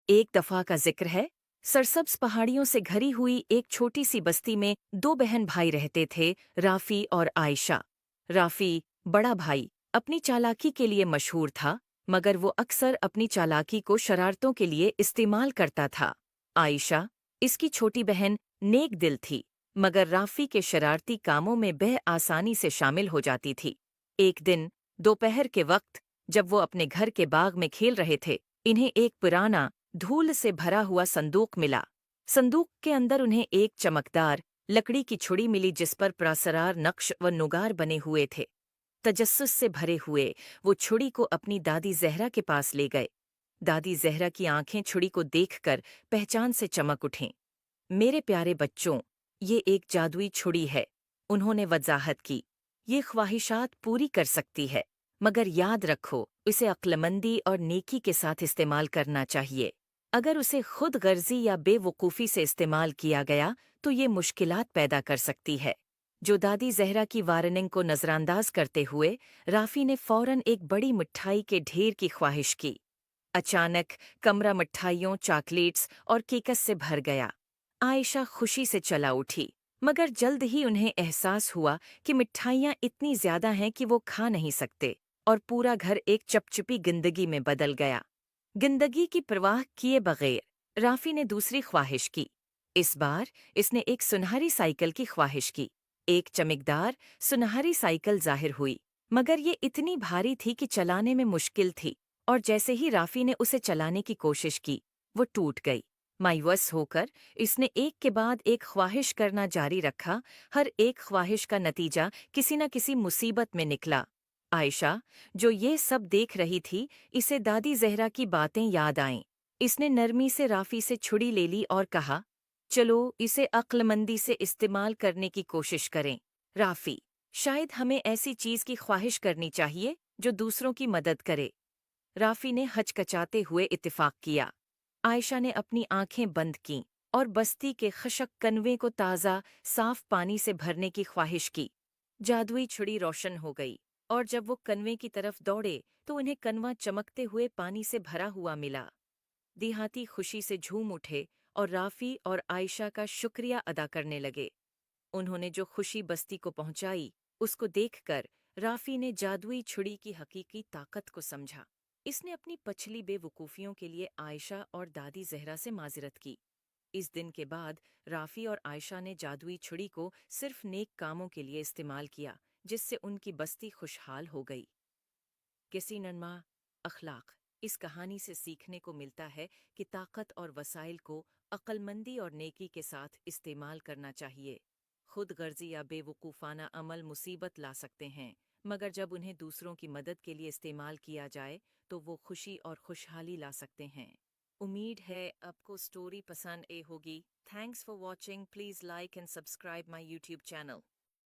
एक दफा का जिक्र है। सरसब्ज पहाड़ियों से घरी हुई एक छोटी सी बस्ती में दो बहन भाई रहते थे, राफी और आयशा। राफी, बड़ा भाई, अपनी चालाकी के लिए मशहूर था, मगर वो अक्सर अपनी चालाकी को शरारतों के लिए इस्तेमाल करता था। आयशा, इसकी छोटी बहन, नेक दिल थी, मगर राफी के शरारती कामों में बह आसानी से शामिल हो जाती थी। एक दिन दोपहर के वक्त, जब वो अपने घर के बाग में खेल रहे थे, इन्हें एक पुराना, धूल से भरा हुआ संदूक मिला। संदूक के अंदर उन्हें एक चमकदार लकड़ी की छुड़ी मिली जिस पर प्रासरार नक्श व नुगार बने हुए थे। तजस्सुस से भरे हुए वो छुड़ी को अपनी दादी जहरा के पास ले गए। दादी जहरा की आंखें छुड़ी को देखकर पहचान से चमक उठीं। मेरे प्यारे बच्चों, ये एक जादुई छुड़ी है, उन्होंने वजाहत की। ये ख्वाहिशात पूरी कर सकती है, मगर याद रखो, इसे अक्लमंदी और नेकी के साथ इस्तेमाल करना चाहिए। अगर उसे खुद गर्जी या बेवकूफ़ी से इस्तेमाल किया गया तो ये मुश्किलात पैदा कर सकती है। जो दादी जहरा की वार्निंग को नज़रअंदाज करते हुए राफी ने फौरन एक बड़ी मिठाई के ढेर की ख्वाहिश की। अचानक कमरा मिठाइयों, चॉकलेट्स और केकस से भर गया। आयशा खुशी से चला उठी, मगर जल्द ही उन्हें एहसास हुआ कि मिठाइयाँ इतनी ज्यादा हैं कि वो खा नहीं सकते, और पूरा घर एक चपचपी जिंदगी में बदल गया। जिंदगी की परवाह किए बगैर राफी ने दूसरी ख्वाहिश की। इस बार इसने एक सुनहरी साइकिल की ख्वाहिश की। एक चमकदार सुनहरी साइकिल जाहिर हुई, मगर ये इतनी भारी थी कि चलाने में मुश्किल थी, और जैसे ही राफी ने उसे चलाने की कोशिश की, वो टूट गई। मायूस होकर इसने एक के बाद एक ख्वाहिश करना जारी रखा। हर एक ख्वाहिश का नतीजा किसी न किसी मुसीबत में निकला। आयशा, जो ये सब देख रही थी, इसे दादी जहरा की बातें याद आईं। इसने नरमी से राफी से छुड़ी ले ली और कहा, चलो इसे अक्लमंदी से इस्तेमाल करने की कोशिश करें। राफी, शायद हमें ऐसी चीज की ख्वाहिश करनी चाहिए जो दूसरों की मदद करे। राफी ने हचकचाते हुए इत्तेफाक किया। आयशा ने अपनी आंखें बंद कीं और बस्ती के खशक कनवे को ताज़ा, साफ पानी से भरने की ख्वाहिश की। जादुई छुड़ी रोशन हो गई, और जब वो कनवे की तरफ दौड़े तो उन्हें कनवा चमकते हुए पानी से भरा हुआ मिला। देहाती खुशी से झूम उठे और राफी और आयशा का शुक्रिया अदा करने लगे। उन्होंने जो खुशी बस्ती को पहुंचाई, उसको देखकर राफी ने जादुई छुड़ी की हकीकी ताकत को समझा। इसने अपनी पछली बेवकूफ़ियों के लिए आयशा और दादी जहरा से माजरत की। इस दिन के बाद राफी और आयशा ने जादुई छुड़ी को सिर्फ नेक कामों के लिए इस्तेमाल किया, जिससे उनकी बस्ती खुशहाल हो गई। किसी नन्मा अखलाक, इस कहानी से सीखने को मिलता है कि ताकत और वसाइल को अक्लमंदी और नेकी के साथ इस्तेमाल करना चाहिए। खुद गर्जी या बेवकूफ़ाना अमल मुसीबत ला सकते हैं, मगर जब उन्हें दूसरों की मदद के लिए इस्तेमाल किया जाए तो वो खुशी और खुशहाली ला सकते हैं। उम्मीद है आपको स्टोरी पसंद ए होगी। Thanks for watching. Please like and subscribe my YouTube channel.